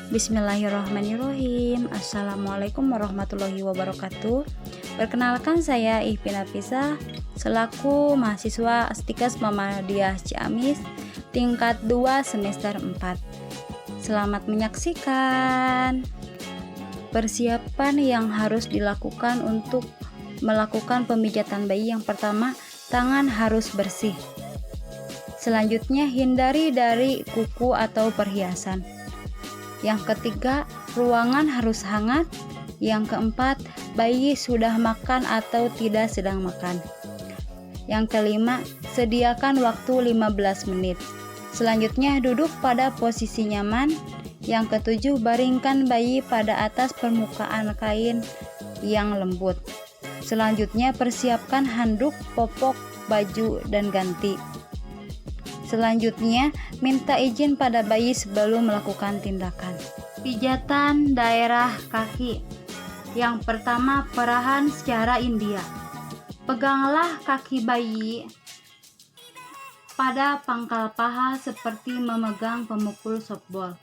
Bismillahirrahmanirrahim. Assalamualaikum warahmatullahi wabarakatuh. Perkenalkan, saya Ipin Afisa selaku mahasiswa Astikes Muhammadiyah Ciamis tingkat 2 semester 4. Selamat menyaksikan. Persiapan yang harus dilakukan untuk melakukan pemijatan bayi. Yang pertama, tangan harus bersih. Selanjutnya, hindari dari kuku atau perhiasan. Yang ketiga, ruangan harus hangat. Yang keempat, bayi sudah makan atau tidak sedang makan. Yang kelima, sediakan waktu 15 menit. Selanjutnya, duduk pada posisi nyaman. Yang ketujuh, baringkan bayi pada atas permukaan kain yang lembut. Selanjutnya, persiapkan handuk, popok, baju, dan ganti. Selanjutnya, minta izin pada bayi sebelum melakukan tindakan. Pijatan daerah kaki. Yang pertama, perahan secara India. Peganglah kaki bayi pada pangkal paha seperti memegang pemukul softball.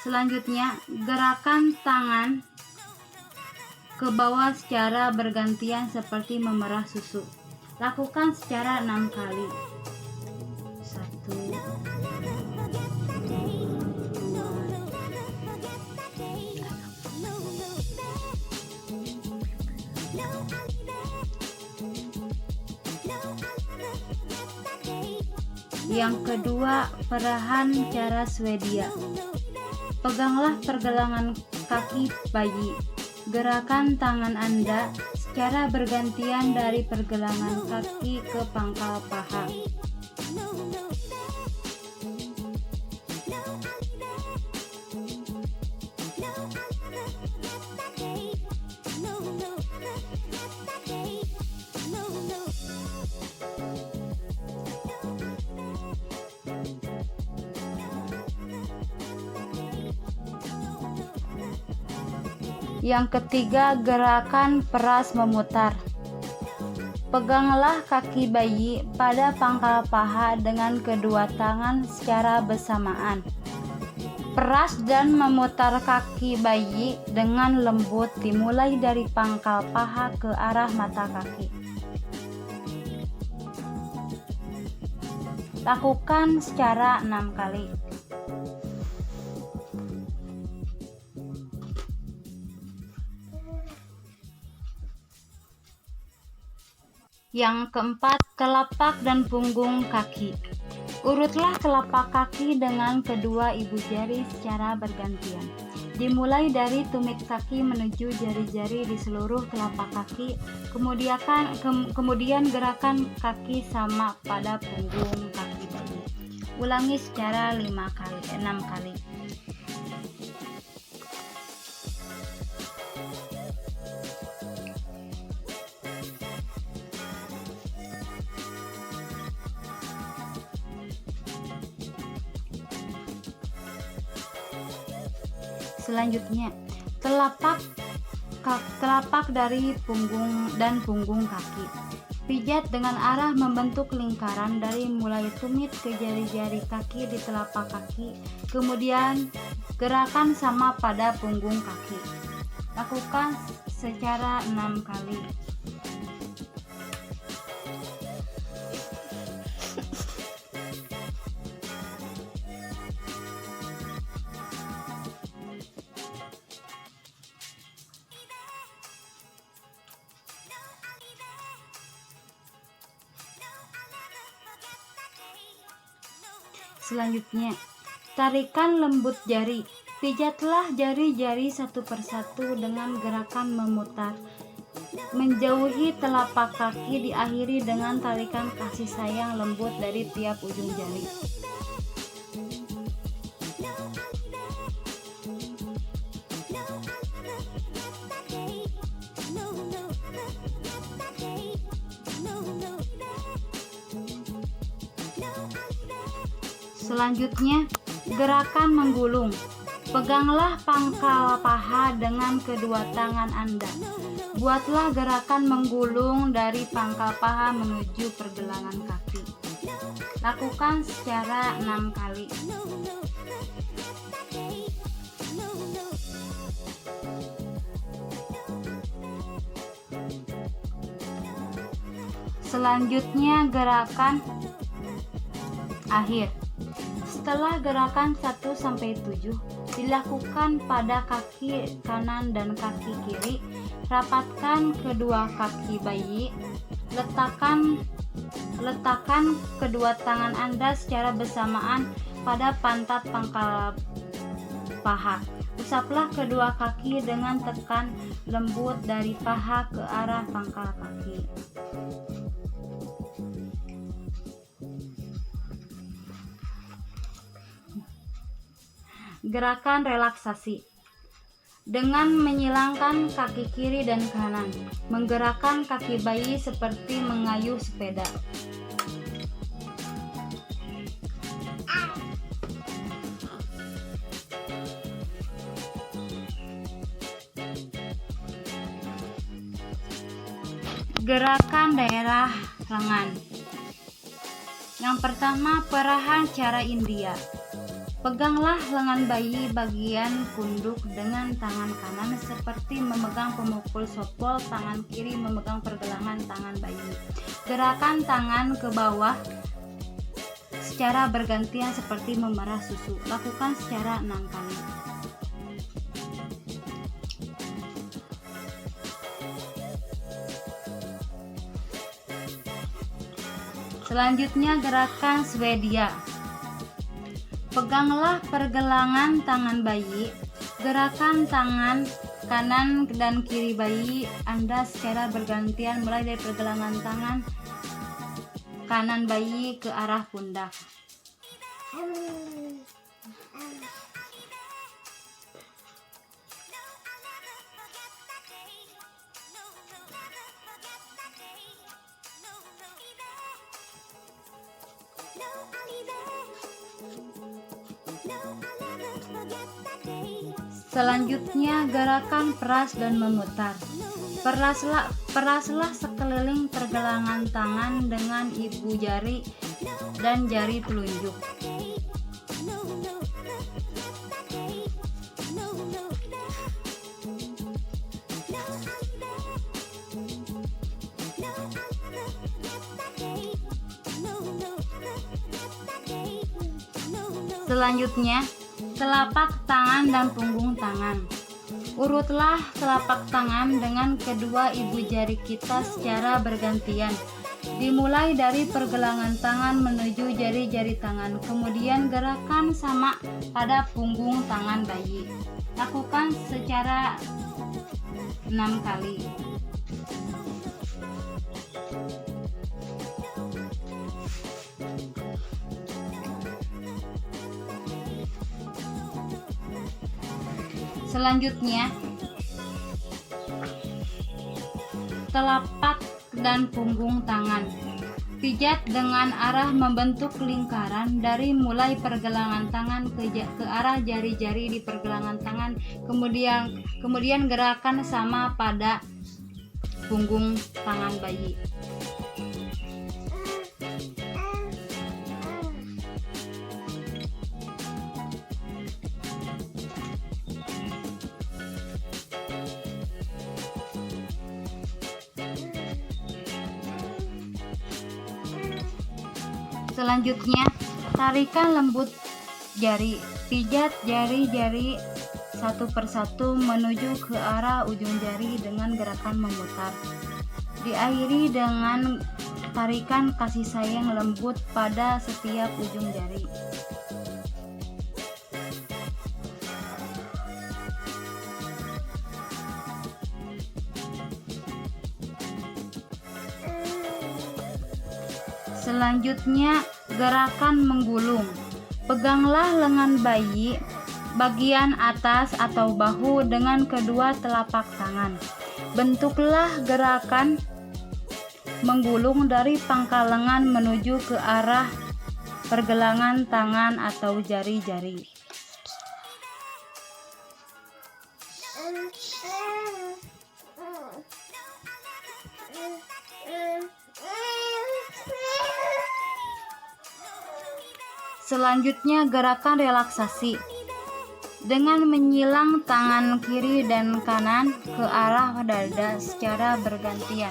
Selanjutnya, gerakan tangan ke bawah secara bergantian seperti memerah susu. Lakukan secara 6 kali. 1, 2, 3. Yang kedua, perahan cara Swedia. Peganglah pergelangan kaki bayi. Gerakan tangan Anda secara bergantian dari pergelangan kaki ke pangkal paha. Yang ketiga, gerakan peras memutar. Peganglah kaki bayi pada pangkal paha dengan kedua tangan secara bersamaan. Peras dan memutar kaki bayi dengan lembut dimulai dari pangkal paha ke arah mata kaki. Lakukan secara 6 kali. Yang keempat, telapak dan punggung kaki. Urutlah telapak kaki dengan kedua ibu jari secara bergantian. Dimulai dari tumit kaki menuju jari-jari di seluruh telapak kaki. Kemudian gerakan kaki sama pada punggung kaki bayi. Ulangi secara 6 kali. Selanjutnya, telapak dari punggung dan punggung kaki. Pijat dengan arah membentuk lingkaran dari mulai tumit ke jari-jari kaki di telapak kaki. Kemudian gerakan sama pada punggung kaki. Lakukan secara 6 kali. Selanjutnya, tarikan lembut jari. Pijatlah jari-jari satu persatu dengan gerakan memutar. Menjauhi telapak kaki diakhiri dengan tarikan kasih sayang lembut dari tiap ujung jari. Selanjutnya, gerakan menggulung. Peganglah pangkal paha dengan kedua tangan Anda. Buatlah gerakan menggulung dari pangkal paha menuju pergelangan kaki. Lakukan secara 6 kali. Selanjutnya gerakan akhir. Setelah gerakan 1-7 dilakukan pada kaki kanan dan kaki kiri, rapatkan kedua kaki bayi, letakkan kedua tangan Anda secara bersamaan pada pantat pangkal paha. Usaplah kedua kaki dengan tekan lembut dari paha ke arah pangkal kaki. Gerakan relaksasi. Dengan menyilangkan kaki kiri dan kanan, menggerakkan kaki bayi seperti mengayuh sepeda. Gerakan daerah lengan. Yang pertama, perahan cara India. Peganglah lengan bayi bagian punduk dengan tangan kanan seperti memegang pemukul softball, tangan kiri memegang pergelangan tangan bayi. Gerakan tangan ke bawah secara bergantian seperti memerah susu. Lakukan secara 6 kali. Selanjutnya gerakan Swedia. Peganglah pergelangan tangan bayi, gerakan tangan kanan dan kiri bayi Anda secara bergantian mulai dari pergelangan tangan kanan bayi ke arah pundak. Selanjutnya gerakan peras dan memutar. Peraslah sekeliling pergelangan tangan dengan ibu jari dan jari telunjuk. Selanjutnya, telapak tangan dan punggung tangan. Urutlah telapak tangan dengan kedua ibu jari kita secara bergantian. Dimulai dari pergelangan tangan menuju jari-jari tangan. Kemudian gerakan sama pada punggung tangan bayi. Lakukan secara 6 kali. Selanjutnya, telapak dan punggung tangan. Pijat dengan arah membentuk lingkaran dari mulai pergelangan tangan ke arah jari-jari di pergelangan tangan. Kemudian gerakan sama pada punggung tangan bayi. Selanjutnya, tarikan lembut jari. Pijat jari-jari satu persatu menuju ke arah ujung jari dengan gerakan memutar. Diakhiri dengan tarikan kasih sayang lembut pada setiap ujung jari. Selanjutnya, gerakan menggulung. Peganglah lengan bayi bagian atas atau bahu dengan kedua telapak tangan. Bentuklah gerakan menggulung dari pangkal lengan menuju ke arah pergelangan tangan atau jari-jari. Selanjutnya, gerakan relaksasi. Dengan menyilang tangan kiri dan kanan ke arah dada secara bergantian.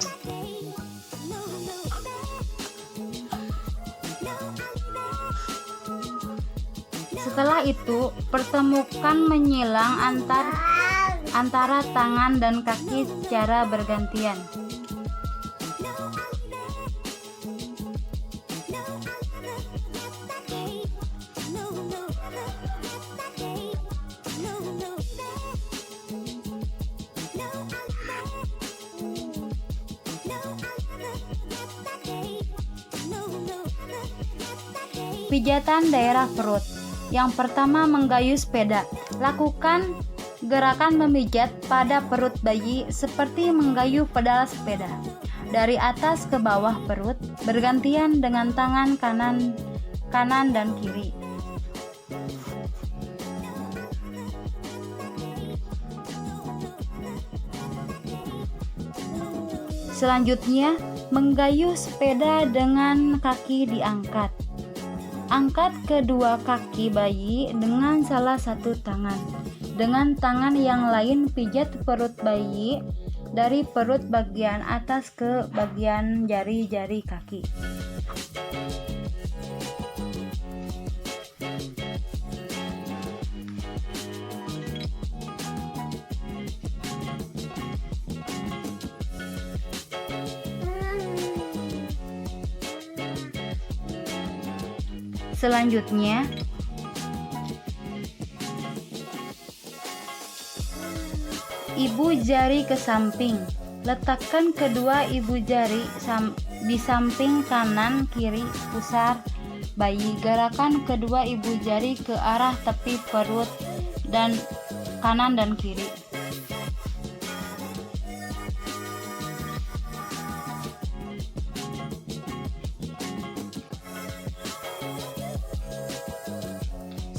Setelah itu, pertemukan menyilang antara tangan dan kaki secara bergantian. Pijatan daerah perut. Yang pertama, menggayuh sepeda. Lakukan gerakan memijat pada perut bayi seperti menggayuh pedal sepeda. Dari atas ke bawah perut, bergantian dengan tangan kanan dan kiri. Selanjutnya, menggayuh sepeda dengan kaki diangkat. Angkat kedua kaki bayi dengan salah satu tangan. Dengan tangan yang lain pijat perut bayi dari perut bagian atas ke bagian jari-jari kaki. Selanjutnya, ibu jari ke samping. Letakkan kedua ibu jari di samping kanan kiri pusar bayi. Gerakan kedua ibu jari ke arah tepi perut dan kanan dan kiri.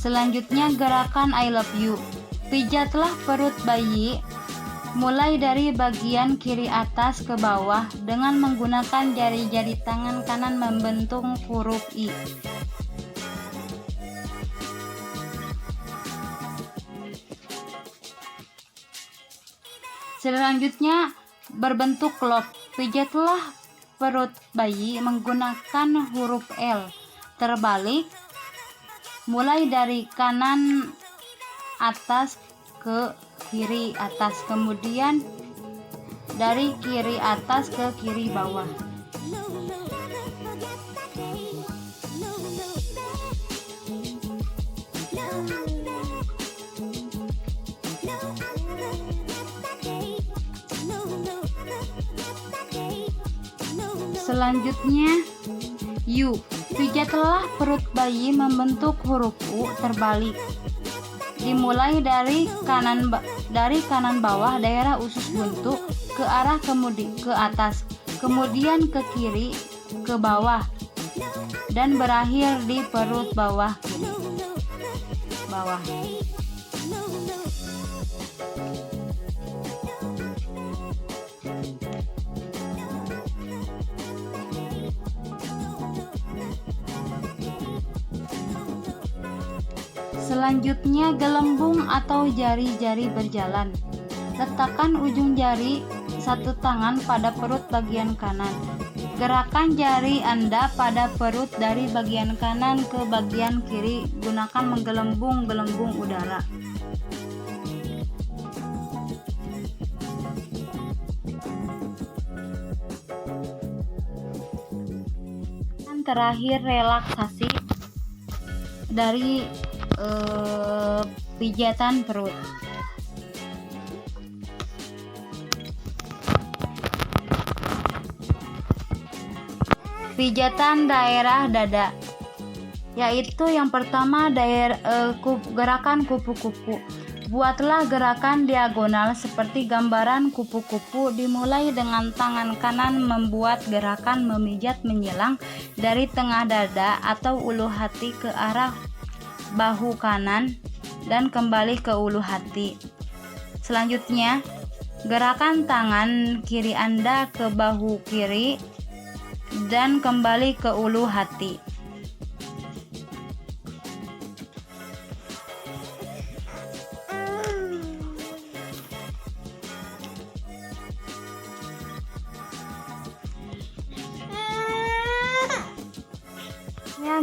Selanjutnya, gerakan I love you. Pijatlah perut bayi mulai dari bagian kiri atas ke bawah dengan menggunakan jari-jari tangan kanan membentuk huruf I. Selanjutnya, berbentuk love. Pijatlah perut bayi menggunakan huruf L terbalik mulai dari kanan atas ke kiri atas, kemudian dari kiri atas ke kiri bawah. Selanjutnya, U. Pijatlah perut bayi membentuk huruf U terbalik. Dimulai dari kanan bawah daerah usus buntu ke arah ke atas, kemudian ke kiri ke bawah dan berakhir di perut bawah kiri. Bawah. Selanjutnya, gelembung atau jari-jari berjalan. Letakkan ujung jari satu tangan pada perut bagian kanan. Gerakan jari Anda pada perut dari bagian kanan ke bagian kiri gunakan menggelembung-gelembung udara. Dan terakhir, relaksasi dari pijatan perut. Pijatan daerah dada, yaitu yang pertama gerakan kupu-kupu. Buatlah gerakan diagonal seperti gambaran kupu-kupu. Dimulai dengan tangan kanan membuat gerakan memijat menyilang dari tengah dada atau ulu hati ke arah bahu kanan dan kembali ke ulu hati. Selanjutnya, gerakan tangan kiri Anda ke bahu kiri dan kembali ke ulu hati.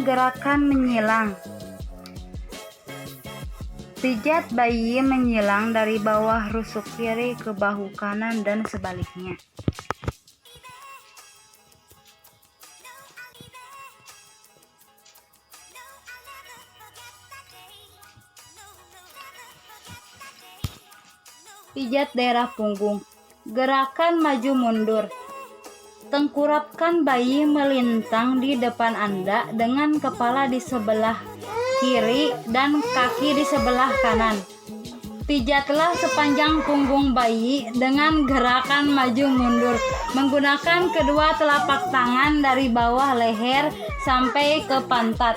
Gerakan menyilang. Pijat bayi menyilang dari bawah rusuk kiri ke bahu kanan dan sebaliknya. Pijat daerah punggung. Gerakan maju mundur. Tengkurapkan bayi melintang di depan Anda dengan kepala di sebelah kiri dan kaki di sebelah kanan. Pijatlah sepanjang punggung bayi dengan gerakan maju mundur menggunakan kedua telapak tangan dari bawah leher sampai ke pantat.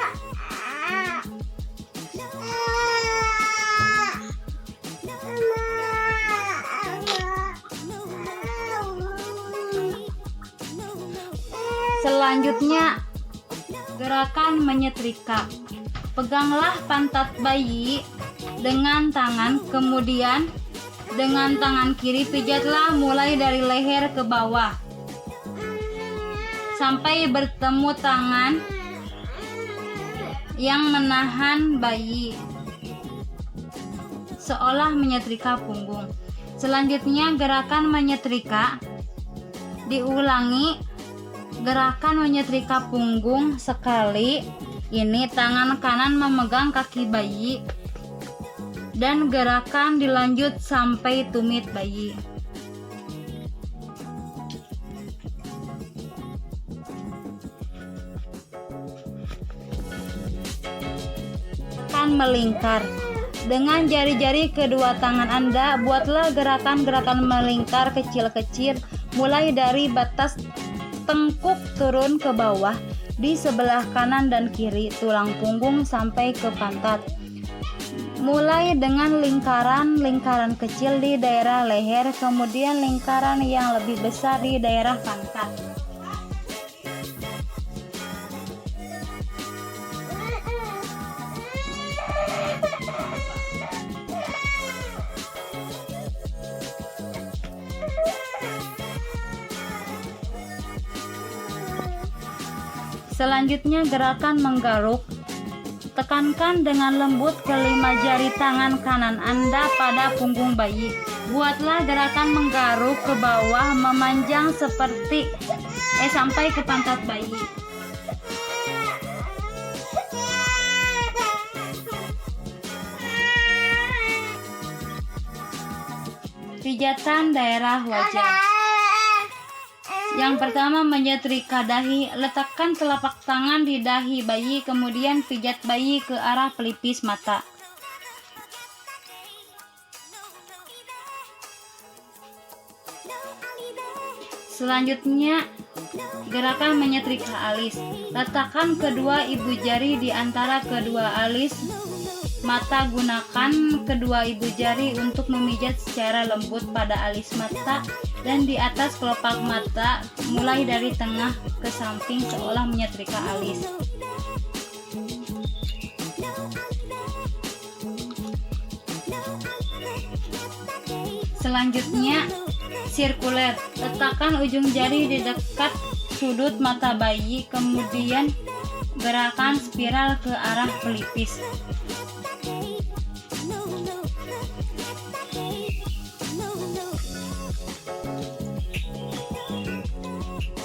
Selanjutnya, gerakan menyetrika. Peganglah pantat bayi dengan tangan, kemudian dengan tangan kiri pijatlah mulai dari leher ke bawah sampai bertemu tangan yang menahan bayi, seolah menyetrika punggung. Selanjutnya, gerakan menyetrika diulangi. Gerakan menyetrika punggung sekali. Ini tangan kanan memegang kaki bayi dan gerakan dilanjut sampai tumit bayi. Gerakan melingkar. Dengan jari-jari kedua tangan Anda, buatlah gerakan-gerakan melingkar kecil-kecil mulai dari batas tengkuk turun ke bawah di sebelah kanan dan kiri tulang punggung sampai ke pantat. Mulai dengan lingkaran-lingkaran kecil di daerah leher, kemudian lingkaran yang lebih besar di daerah pantat. Selanjutnya, gerakan menggaruk. Tekankan dengan lembut kelima jari tangan kanan Anda pada punggung bayi. Buatlah gerakan menggaruk ke bawah memanjang sampai ke pantat bayi. Pijatan daerah wajah. Yang pertama, menyetrika dahi. Letakkan telapak tangan di dahi bayi, kemudian pijat bayi ke arah pelipis mata. Selanjutnya, gerakan menyetrika alis. Letakkan kedua ibu jari di antara kedua alis mata. Gunakan kedua ibu jari untuk memijat secara lembut pada alis mata dan di atas kelopak mata, mulai dari tengah ke samping seolah menyetrika alis. Selanjutnya, sirkuler. Letakkan ujung jari di dekat sudut mata bayi, kemudian gerakan spiral ke arah pelipis.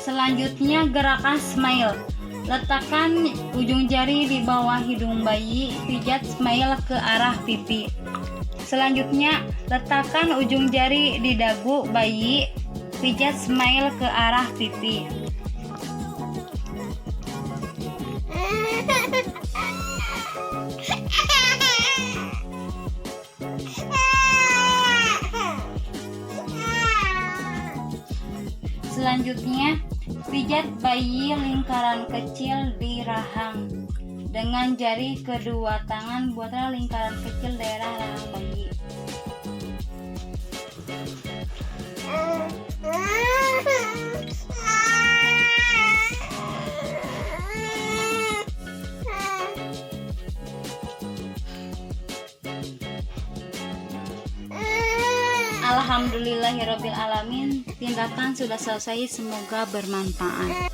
Selanjutnya, gerakan smile. Letakkan ujung jari di bawah hidung bayi, pijat smile ke arah pipi. Selanjutnya, letakkan ujung jari di dagu bayi, pijat smile ke arah pipi. Selanjutnya, pijat bayi lingkaran kecil di rahang. Dengan jari kedua tangan, buatlah lingkaran kecil daerah rahang bayi. Alhamdulillahirobbilalamin. Tindakan sudah selesai, semoga bermanfaat.